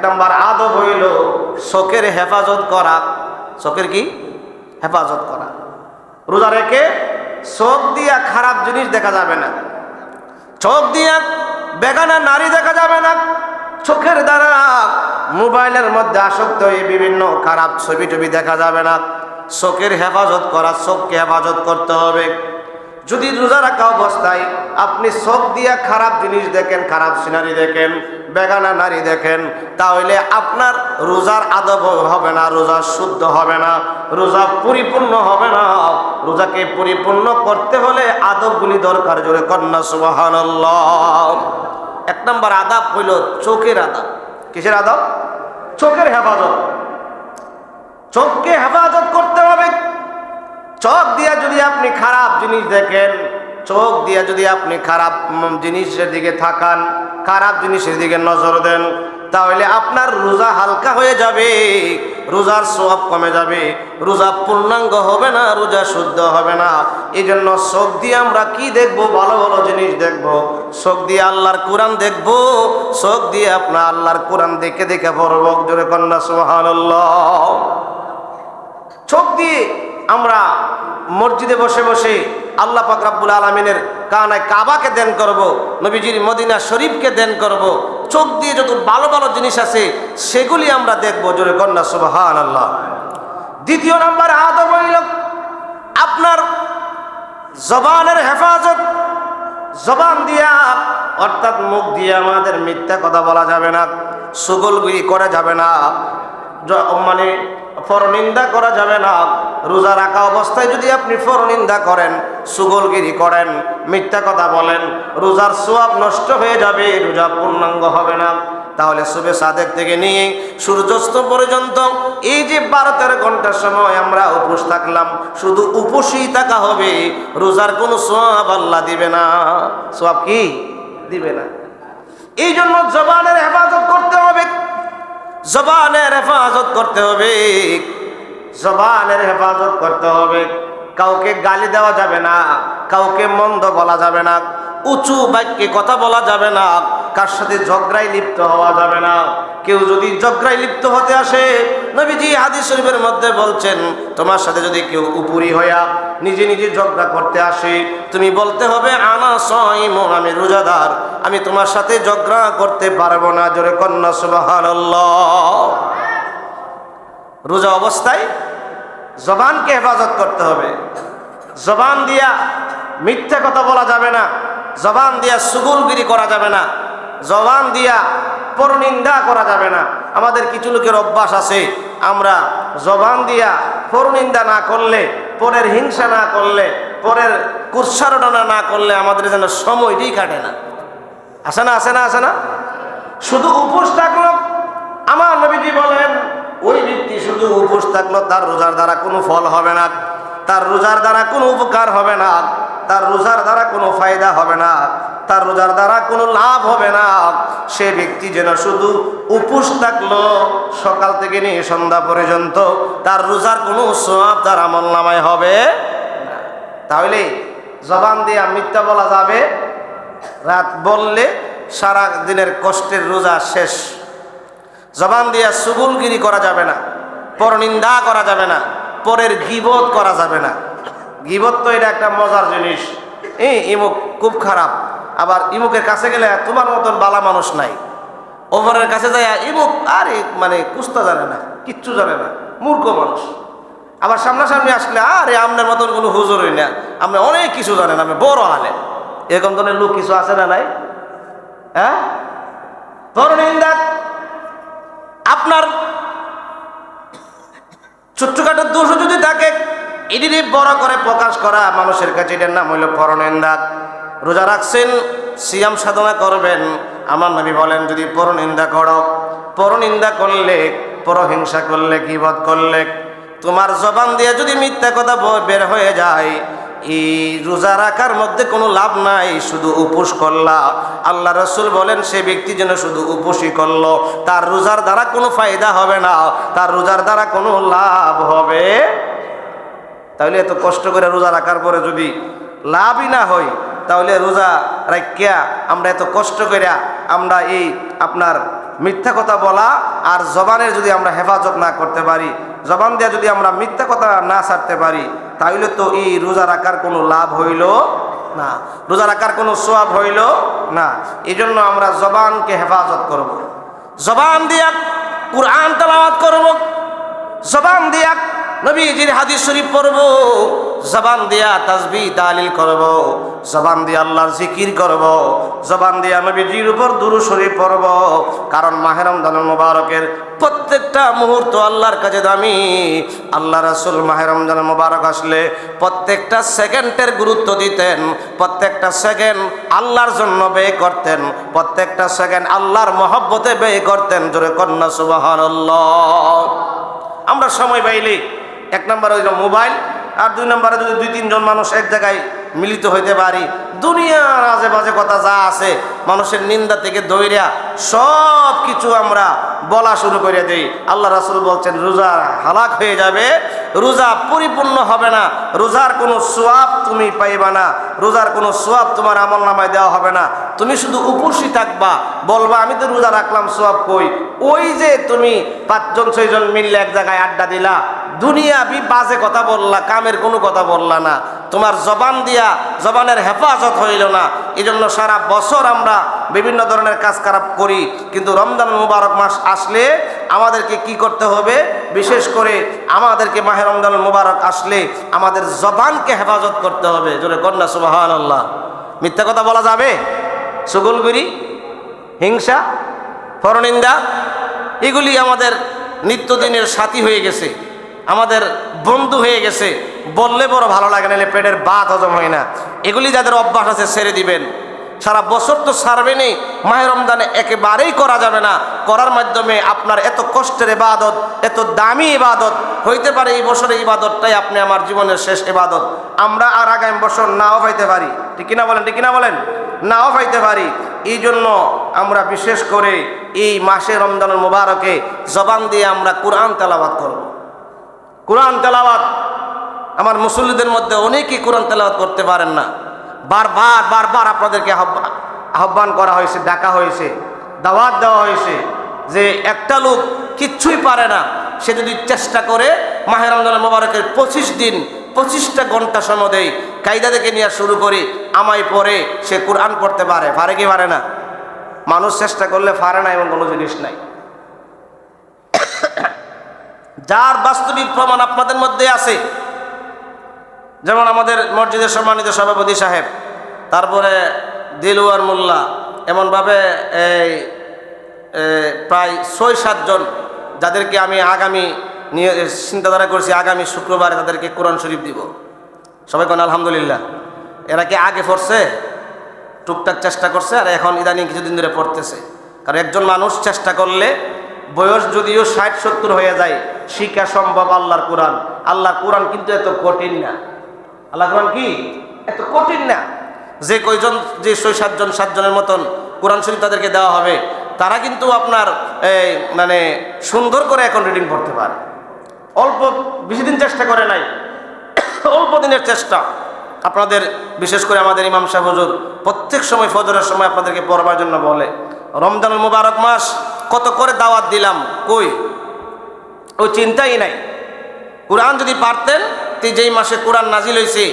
নম্বর আদব হইল চোখের হেফাজত করা। চোখের কি হেফাজত করা? রোজা রেখে চোখ দিয়া খারাপ জিনিস দেখা যাবে না, চোখ দিয়া বেগানা নারী দেখা যাবে না, চোখের দ্বারা মোবাইলের মধ্যে আসক্ত হয়ে বিভিন্ন খারাপ ছবি টবি দেখা যাবে না। চোখের হেফাজত করা, চোখকে হেফাজত করতে হবে। যদি রোজা রাখা অবস্থায় আপনি চোখ দিয়া খারাপ জিনিস দেখেন, খারাপ সিনারি দেখেন, বেগানা নারী দেখেন, তাহলে আপনার রোজার আদব হবে না, রোজা শুদ্ধ হবে না, রোজা পরিপূর্ণ হবে না। রোজাকে পরিপূর্ণ করতে হলে আদবগুলি দরকার। জোরে কন্যা সুবহানাল্লাহ। এক নম্বর আদব হইল চোখের আদব। কিসের আদব? চোখের হেফাজত। চোখকে হেফাজত করতে হবে। চোখ দিয়া যদি আপনি খারাপ জিনিস দেখেন, চোখ দিয়া যদি আপনি খারাপ জিনিসের দিকে থাকান, খারাপ জিনিসের দিকে নজর দেন, তাহলে আপনার রোজা হালকা হয়ে যাবে, রোজার সওয়াব কমে যাবে, রোজা পূর্ণাঙ্গ হবে না, রোজা শুদ্ধ হবে না। এই জন্য চোখ দিয়ে আমরা কি দেখবো? ভালো ভালো জিনিস দেখবো। চোখ দিয়ে আল্লাহর কোরআন দেখবো, চোখ দিয়ে আপনার আল্লাহর কোরআন দেখে দেখে পড়বো। জোরে কন্যা সুবহানাল্লাহ। চোখ দিয়ে আমরা মসজিদে বসে বসে আল্লাহ পাক রব্বুল আলামিনের কানায় কাবাকে দেন করব, নবীজির মদিনা শরীফকে দেন করব। চোখ দিয়ে যত ভালো ভালো জিনিস আছে সেগুলি আমরা দেখব। জোরে কন্যা সুবহানাল্লাহ। দ্বিতীয় নম্বর আদব হইল আপনার জবানের হেফাজত। জবান দিয়া অর্থাৎ মুখ দিয়ে আমাদের মিথ্যা কথা বলা যাবে না, চুগলখড়ি করা যাবে না, মানে পরনিন্দা করা যাবে না। রোজা রাখা অবস্থায় যদি আপনি পরনিন্দা করেন, চুগলখড়ি করেন, মিথ্যা কথা বলেন, রোজার সওয়াব নষ্ট হয়ে যাবে, রোজা পূর্ণাঙ্গ হবে না। তাহলে শুভে সাদেক থেকে নিয়ে সূর্যাস্ত পর্যন্ত এই যে 12-13 ঘন্টার সময় আমরা উপোস থাকলাম, শুধু উপোসই থাকা হবে, রোজার কোনো সওয়াব আল্লাহ দিবে না। সওয়াব কি দিবে না? এই জন্য জবানের হেফাজত করতে হবে, জবানের হেফাজত করতে হবে, জবানের হেফাজত করতে হবে। কাউকে গালি দেওয়া যাবে না, কাউকে মন্দ বলা যাবে না, উঁচু বাক্যে কথা বলা যাবে না, কার সাথে ঝগড়ায় লিপ্ত হওয়া যাবে না। কেউ যদি ঝগড়ায় লিপ্ত হতে আসে, নবীজি হাদিস শরীফের মধ্যে বলছেন, তোমার সাথে যদি কেউ উপরি হইয়া নিজে নিজে ঝগড়া করতে আসে, তুমি বলতে হবে আনা সাইমুন, আমি রোজাদার, আমি তোমার সাথে ঝগড়া করতে পারবো না। জোরে কন্যা সুবহানাল্লাহ। রোজা অবস্থায় জবানকে হেফাজত করতে হবে। জবান দিয়া মিথ্যা কথা বলা যাবে না, জবান দিয়া চুগলখড়ি করা যাবে না, জবান দিয়া পরনিন্দা করা যাবে না। আমাদের কিছু লোকের অভ্যাস আছে, আমরা জবান দিয়া পরনিন্দা না করলে, পরের হিংসা না করলে, পরের কুৎসারটনা না করলে আমাদের যেন সময়টাই কাটে না। আসে না, আসে না, আসে না? শুধু উপোস থাকলো, আমার নবীজি বলেন ওই ব্যক্তি শুধু উপোস থাকলো, তার রোজার দ্বারা কোনো ফল হবে না, তার রোজার দ্বারা কোনো উপকার হবে না, তার রোজার দ্বারা কোনো ফায়দা হবে না, তার রোজার দ্বারা কোনো লাভ হবে না। সে ব্যক্তি যেন শুধু উপোস থাকলো সকাল থেকে নিয়ে সন্ধ্যা পর্যন্ত, তার রোজার কোনো সওয়াব তার আমলনামায় হবে না। তাহলে জবান দিয়ে মিথ্যা বলা যাবে, রাত বললে সারা দিনের কষ্টের রোজা শেষ। জবান দিয়া চুগলখড়ি করা যাবে না, পরনিন্দা করা যাবে না, পরের গীবত করা যাবে না। গীবত তো এটা একটা মজার জিনিস। ইমুক খুব খারাপ, আবার ইমুকের কাছে গেলে তোমার মতন বালা মানুষ নাই, ওমরের কাছে যায় ইমুক আরে মানে কুস্তা জানে না, কিচ্ছু জানে না, মূর্খ মানুষ। আবার সামনাসামনি আসলে আরে আপনার মতন কোনো হুজুরই না, আপনি অনেক কিছু জানেন, আমি বড় আলেম। এরকম ধরনের লোক কিছু আছে না নাই? হ্যাঁ, পরনিন্দা, আপনার ছোট্টখাটো দোষ যদি থাকে এটিকে বড় করে প্রকাশ করা মানুষের কাছে, এটার নাম হইল পরনিন্দা। রোজা রাখছেন, সিয়াম সাধনা করবেন, আমার নবী বলেন যদি পরনিন্দা করো, পরনিন্দা করলে, পরহিংসা করলে, গীবত করলে, তোমার জবান দিয়ে যদি মিথ্যা কথা বের হয়ে যায়, এই রোজা রাখার মধ্যে কোনো লাভ নাই, শুধু উপোস করলা। আল্লাহ রাসূল বলেন সে ব্যক্তি যেন শুধু উপোসই করলো, তার রোজার দ্বারা কোনো ফায়দা হবে না, তার রোজার দ্বারা কোনো লাভ হবে। তাহলে এত কষ্ট করে রোজা রাখার পরে যদি লাভই না হয়, তাহলে রোজা রাখিয়া আমরা এত কষ্ট করে আমরা এই আপনার মিথ্যা কথা বলা আর জবানের যদি আমরা হেফাজত না করতে পারি, জবান দিয়ে যদি আমরা মিথ্যা কথা না ছাড়তে পারি, তাহলে তো এই রোজা রাখার কোনো লাভ হইল না, রোজা রাখার কোনো সওয়াব হইল না। এই জন্য আমরা জবানকে হেফাজত করব, জবান দিয়া কুরআন তেলাওয়াত করব, জবান দিয়া নবীজির হাদিস শরীফ পড়ব, জবান দিয়া তাসবিহ তাহলিল করব, জবান দিয়া আল্লাহর জিকির করব, জবান দিয়া নবীজির উপর দুরূদ শরীফ পড়ব। কারণ মাহে রমজানুল মুবারকের প্রত্যেকটা মুহূর্ত আল্লাহর কাছে দামি। আল্লাহ রাসূল মাহে রমজানুল মুবারক আসলে প্রত্যেকটা সেকেন্ডের গুরুত্ব দিতেন, প্রত্যেকটা সেকেন্ড আল্লাহর জন্য ব্যয় করতেন, প্রত্যেকটা সেকেন্ড আল্লাহর মহব্বতে ব্যয় করতেন। জোরে কন্যা সুবহানাল্লাহ। আমরা সময় পাইলে এক নম্বরে হইল মোবাইল, আর দুই নম্বরে যদি 2-3 জন মানুষ এক জায়গায় মিলিত হইতে পারি, দুনিয়ার আজে বাজে কথা যা আছে মানুষের নিন্দা থেকে দইরা সব কিছু আমরা বলা শুরু করে দেই। আল্লাহ রাসূল বলছেন রোজা হালাক হয়ে যাবে, রোজা পরিপূর্ণ হবে না, রোজার কোনো সওয়াব তুমি পাইবা না, রোজার কোনো সওয়াব তোমার আমলনামায় দেওয়া হবে না। তুমি শুধু উপসী থাকবা, বলবা আমি তো রোজা রাখলাম, সওয়াব কই? ওই যে তুমি 5-6 জন মিললে এক জায়গায় আড্ডা দিলা, দুনিয়াবি বাজে কথা বললা, কামের কোনো কথা বললা না, তোমার জবান দিয়া জবানের হেফাজত হইল না। এই জন্য সারা বছর আমরা বিভিন্ন ধরনের কাজ খারাপ করি, কিন্তু রমজান মুবারক মাস আসলে আমাদেরকে কি করতে হবে? বিশেষ করে আমাদেরকে মাহে রমজান মুবারক আসলে আমাদের জবানকে হেফাজত করতে হবে। জোরে কন্যা সুবহানাল্লাহ। মিথ্যা কথা বলা যাবে? চুগলখড়ি, হিংসা, পরনিন্দা, এগুলি আমাদের নিত্যদিনের সাথী হয়ে গেছে, আমাদের বন্ধু হয়ে গেছে। বললে বড় ভালো লাগে, নাহলে পেটের ভাত হজম হয় না। এগুলি যাদের অভ্যাস আছে ছেড়ে দিবেন। সারা বছর তো ছাড়বেনই, মাহে রমজানে একেবারেই করা যাবে না। করার মাধ্যমে আপনার এত কষ্টের ইবাদত, এত দামি ইবাদত হইতে পারে এই বছরের ইবাদতটাই আপনি আমার জীবনের শেষ ইবাদত। আমরা আর আগামী বছর নাও পাইতে পারি, ঠিক কিনা বলেন? ঠিক কিনা বলেন? নাও পাইতে পারি। এই জন্য আমরা বিশেষ করে এই মাসে রমজানুল মুবারকে জবান দিয়ে আমরা কুরআন তেলাওয়াত করব। কুরআন তেলাওয়াত, আমার মুসল্লিদের মধ্যে অনেকেই কুরআন তেলাওয়াত করতে পারেন না। বারবার আপনাদেরকে আহ্বান করা হয়েছে, ডাকা হয়েছে, দাওয়াত দেওয়া হয়েছে যে একটা লোক কিচ্ছুই পারে না, সে যদি চেষ্টা করে মাহে রমজানুল মুবারকের 25 দিন 25টা ঘন্টা সময় দেয়, কায়দা থেকে নিয়ে শুরু করি আমায় পরে সে কুরআন পড়তে পারে। পারে কি পারে না? মানুষ চেষ্টা করলে পারে না এমন কোনো জিনিস নাই। যার বাস্তবিক প্রমাণ আপনাদের মধ্যে আছে, যেমন আমাদের মসজিদের সম্মানিত সভাপতি সাহেব, তারপরে দিলওয়ার মোল্লা, এমনভাবে এই প্রায় 6-7 জন যাদেরকে আমি আগামী নিয়ে চিন্তাধারা করছি আগামী শুক্রবারে তাদেরকে কোরআন শরীফ দিব। সবাই কোন আলহামদুলিল্লাহ। এরা কি আগে পড়ছে? টুকটাক চেষ্টা করছে, আর এখন ইদানিং কিছুদিন ধরে পড়তেছে। কারণ একজন মানুষ চেষ্টা করলে বয়স যদিও 60-70 হয়ে যায়, শিক্ষা সম্ভব আল্লাহর কোরআন। আল্লাহর কোরআন কিন্তু এত কঠিন না। আল্লাহ কোরআন কি এত কঠিন না যে কয়জন, যে 6-7 জনের মতন কোরআন শরীফ তাদেরকে দেওয়া হবে, তারা কিন্তু আপনার মানে সুন্দর করে এখন রিডিং করতে পারে। অল্প বেশি দিন চেষ্টা করে নাই, অল্প দিনের চেষ্টা। আপনাদের বিশেষ করে আমাদের ইমাম সাহেব হুজুর প্রত্যেক সময় ফজরের সময় আপনাদেরকে পড়বার জন্য বলে। রমজানুল মুবারক মাস কত করে দাওয়াত দিলাম, কই ওই চিন্তাই নাই। কোরআন যদি পারতেন, যেই মাসে কোরআন নাজিল হয়েছে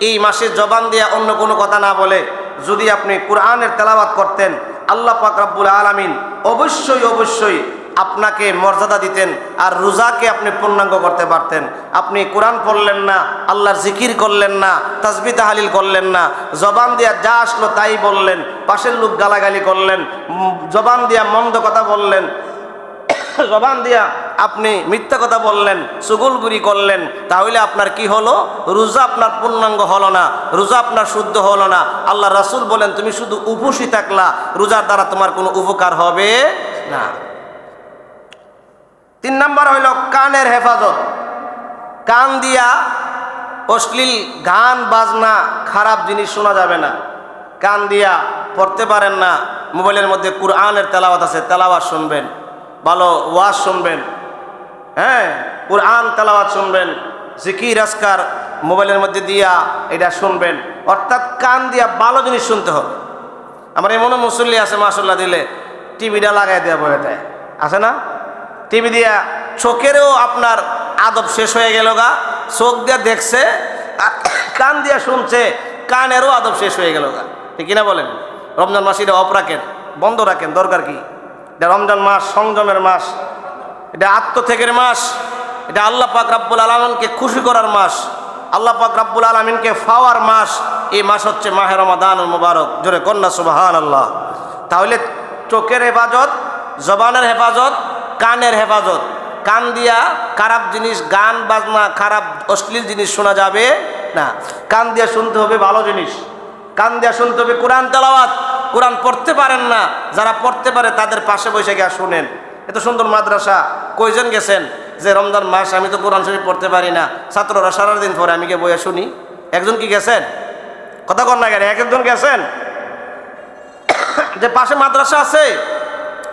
এই মাসে জবান দিয়া অন্য কোনো কথা না বলে যদি আপনি কোরআনের তেলাওয়াত করতেন, আল্লাহ পাক রব্বুল আলামিন অবশ্যই আপনাকে মর্যাদা দিতেন, আর রোজাকে আপনি পূর্ণাঙ্গ করতে পারতেন। আপনি কোরআন পড়লেন না, আল্লাহর জিকির করলেন না, তাসবিহ তাহলিল করলেন না, জবান দিয়া যা আসলো তাই বললেন, পাশের লোক গালাগালি করলেন, জবান দিয়া মন্দ কথা বললেন, জবান দিয়া আপনি মিথ্যা কথা বললেন, চুগলখড়ি করলেন, তাহলে আপনার কি হলো? রোজা আপনার পূর্ণাঙ্গ হলো না, রোজা আপনার শুদ্ধ হলো না। আল্লাহ রাসূল বলেন তুমি শুধু উপসী থাকলা, রোজার দ্বারা তোমার কোনো উপকার হবে না। 3 নাম্বার হইল কানের হেফাজত। কান দিয়া অশ্লীল গান বাজনা খারাপ জিনিস শোনা যাবে না। কান দিয়া পড়তে পারেন না, মোবাইলের মধ্যে কোরআনের তেলাওয়াত আছে, তেলাওয়াত শুনবেন, ভালো ওয়াজ শুনবেন, হ্যাঁ কোরআন তেলাওয়াত শুনবেন, জিকির আজকার মোবাইলের মধ্যে দিয়া এটা শুনবেন। অর্থাৎ কান দিয়া ভালো জিনিস শুনতে হবে। আমার এমনও মুসল্লি আছে মাশাআল্লাহ দিলে টিভিটা লাগাই দেওয়া বলে দেয়, আছে না? টিভি দিয়া চোখেরও আপনার আদব শেষ হয়ে গেল গা, চোখ দিয়া দেখছে, কান দিয়া শুনছে, কানেরও আদব শেষ হয়ে গেল গা। ঠিক কিনা বলেন? রমজান মাস এটা অফ রাখেন, বন্ধ রাখেন, দরকার কি? এটা রমজান মাস সংযমের মাস, এটা আত্মত্যাগের মাস, এটা আল্লাহ পাক রাব্বুল আলামিনকে খুশি করার মাস, আল্লাহ পাক রাব্বুল আলামিনকে পাওয়ার মাস। এই মাস হচ্ছে মাহে রমাদানুল মুবারক। জোরে কন্যা সুবহানাল্লাহ। তাহলে চোখের হেফাজত, জবানের হেফাজত, কানের হেফাজত। কান দিয়া খারাপ জিনিস, গান বাজনা, খারাপ অশ্লীল জিনিস শোনা যাবে না। কান দিয়া শুনতে হবে ভালো জিনিস, কান দিয়া শুনতে হবে কোরআন তেলাওয়াত। কোরআন পড়তে পারেন না, যারা পড়তে পারে তাদের পাশে বসে গিয়ে শুনেন। এত সুন্দর মাদ্রাসা, কয়জন গেছেন যে রমজান মাস আমি তো কোরআন শরীফ পড়তে পারি না, ছাত্ররা সারাদিন পরে আমি গিয়ে বইয়া শুনি? একজন কি গেছেন? কথা কন না কেন? একজন গেছেন? যে পাশে মাদ্রাসা আছে,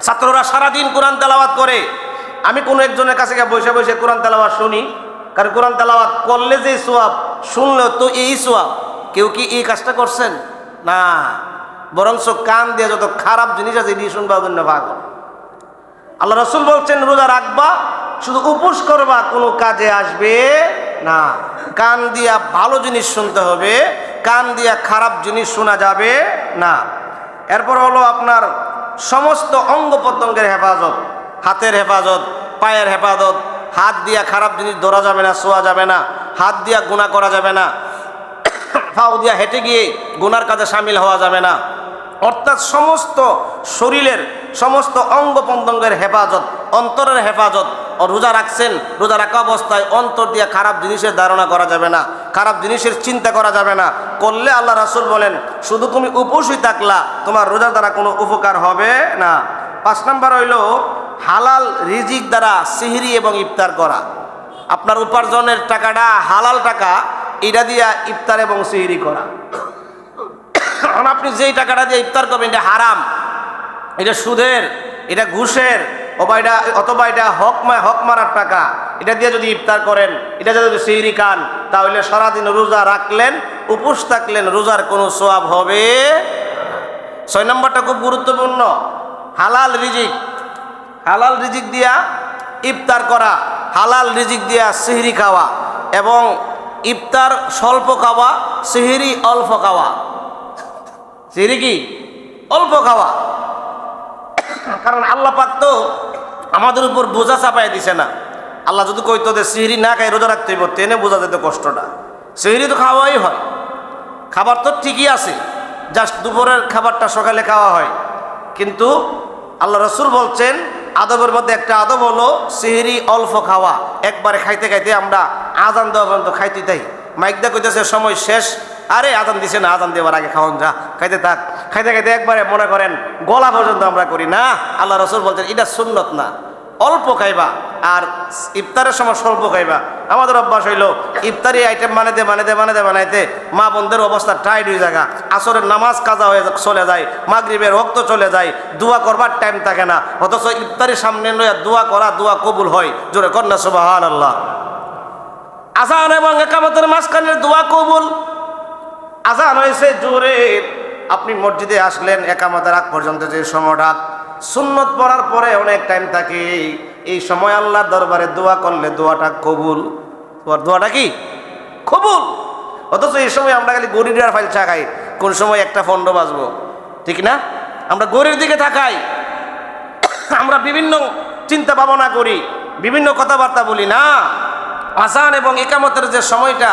ছাত্ররা সারাদিন কোরআন তেলাওয়াত করে, আমি কোনো একজনের কাছে গিয়ে বসে বসে কোরআন তেলাওয়াত শুনি। কারণ কোরআন তেলাওয়াত করলে যে সোয়াব, শুনলেও তো এই সোয়াব। কেউ কি এই কাজটা করছেন? না, বরঞ্চ কান দিয়ে যত খারাপ জিনিস আছে এটি শুনবা জন্য পাগল। আল্লাহ রাসূল বলছেন রোজা রাখবা, শুধু উপোস করবা, কোনো কাজে আসবে না। কান দিয়া ভালো জিনিস শুনতে হবে, কান দিয়া খারাপ জিনিস শোনা যাবে না। এরপর হলো আপনার সমস্ত অঙ্গ প্রত্যঙ্গের হেফাজত, হাতের হেফাজত, পায়ের হেফাজত। হাত দিয়া খারাপ জিনিস ধরা যাবে না, ছোঁয়া যাবে না, হাত দিয়া গুনাহ করা যাবে না, পাও দিয়া হেঁটে গিয়ে গুনার কাজে সামিল হওয়া যাবে না। অর্থাৎ সমস্ত শরীরের সমস্ত অঙ্গ প্রত্যঙ্গের হেফাজত, অন্তরের হেফাজত। রোজা রাখছেন, রোজা রাখা অবস্থায় অন্তর দিয়ে খারাপ জিনিসের ধারণা করা যাবে না, খারাপ জিনিসের চিন্তা করা যাবে না। করলে আল্লাহ রাসূল বলেন শুধু তুমি উপোসই থাকলা, তোমার রোজার দ্বারা কোনো উপকার হবে না। 5 নম্বর হইল হালাল রিজিক দ্বারা সিহরি এবং ইফতার করা। আপনার উপার্জনের টাকাটা হালাল টাকা, এটা দিয়া ইফতার এবং সিহরি করা। আপনি যেই টাকাটা দিয়ে ইফতার করবেন এটা হারাম, এটা সুদের, এটা ঘুষের, অথবা এটা হক মারার টাকা। এটা দিয়ে যদি ইফতার করেন, এটা যদি সিহরি খান, তাহলে সারাদিন রোজা রাখলেন, উপোস থাকলেন, রোজার কোনো সওয়াব হবে। 6 নম্বরটা খুব গুরুত্বপূর্ণ, হালাল রিজিক। হালাল রিজিক দিয়া ইফতার করা, হালাল রিজিক দিয়া সিহরি খাওয়া, এবং ইফতার স্বল্প খাওয়া, সিহরি অল্প খাওয়া। সিহরি কি? অল্প খাওয়া। কারণ আল্লাহ পাক তো আমাদের উপর বোঝা চাপাই দিছে না। আল্লাহ যদি কইতো যে সিহরি না খাই রোজা রাখতে হইব, তেনে বোঝা যেত কষ্টটা। সিহরি তো খাওয়াই হয়, খাবার তো ঠিকই আছে, জাস্ট দুপুরের খাবারটা সকালে খাওয়া হয়। কিন্তু আল্লাহ রাসূল বলছেন আদবের মধ্যে একটা আদব হলো সিহরি অল্প খাওয়া। একবারে খাইতে খাইতে আমরা আজান দেওয়া পর্যন্ত খাইতে তাই মাইকদা কইতেছে সময় শেষ, আরে আজান দিছে না, আজান দেওয়ার আগে খাওয়ান যা, খাইতে থাক। খাইতে খাইতে একবারে মনে করেন গলা পর্যন্ত আমরা করি না। আল্লাহ রাসূল বলছেন এটা সুন্নত না, অল্প খাইবা, আর ইফতারের সময় স্বল্প খাইবা। আমাদের অভ্যাস হইল ইফতারি আইটেম বানাইতে মা বোনদের অবস্থা টাইট হয়ে যায়, আসরের নামাজ কাজা হয়ে চলে যায়, মাগরিবের ওয়াক্ত চলে যায়, দোয়া করবার টাইম থাকে না। অথচ ইফতারির সামনে লইয়া দোয়া করা, দোয়া কবুল হয়। জোরে কন্যা সুবহানাল্লাহ। আযান এবং ইকামতের মাঝখানের দোয়া কবুল। আযান হয়েছে জোরে, আপনি মসজিদে আসলেন, ইকামতের আগ পর্যন্ত যে সময়টা, সুন্নত পড়ার পরে অনেক টাইম থাকে, এই সময় আল্লাহর দরবারে দোয়া করলে দোয়াটা কবুল। দোয়াটা কি? কবুল। অথচ এই সময় আমরা খালি গড়ির আর ফাইল চাকাই, কোন সময় 1:15 বাজবো, ঠিক না? আমরা গড়ির দিকে তাকাই, আমরা বিভিন্ন চিন্তা ভাবনা করি, বিভিন্ন কথাবার্তা বলি না। আযান এবং ইকামতের যে সময়টা,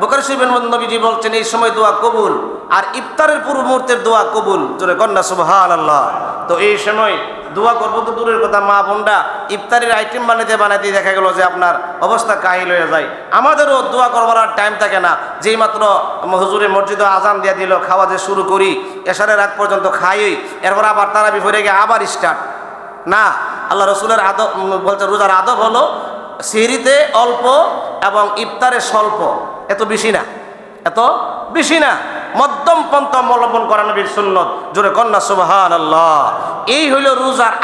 বুখারী শরীফের মধ্যে নবীজি বলছেন এই সময় দোয়া কবুল, আর ইফতারের পূর্ব মুহূর্তের দোয়া কবুল। জোরে কন্যা সুবহানাল্লাহ। তো এই সময় দোয়া করবো তো দূরের কথা, মা বোনরা ইফতারের আইটেম বানাইতে দেখা গেল যে আপনার অবস্থা কাহিল হয়ে যায়। আমাদেরও দোয়া করবার আর টাইম থাকে না। যেই মাত্র হুজুরের মসজিদে আজান দিয়ে দিল, খাওয়া যে শুরু করি, এশারের আগ পর্যন্ত খাই, এরপর আবার তারাবি পড়ে গিয়ে আবার স্টার্ট না। আল্লাহ রসুলের আদব বলছে রোজার আদব হলো সিহরিতে অল্প এবং ইফতারে স্বল্প, এত বেশি না, মধ্যম পন্থা অবলম্বন করা নবীর সুন্নত। জোরে কন্যা সুবহানাল্লাহ। এই হইল রোজার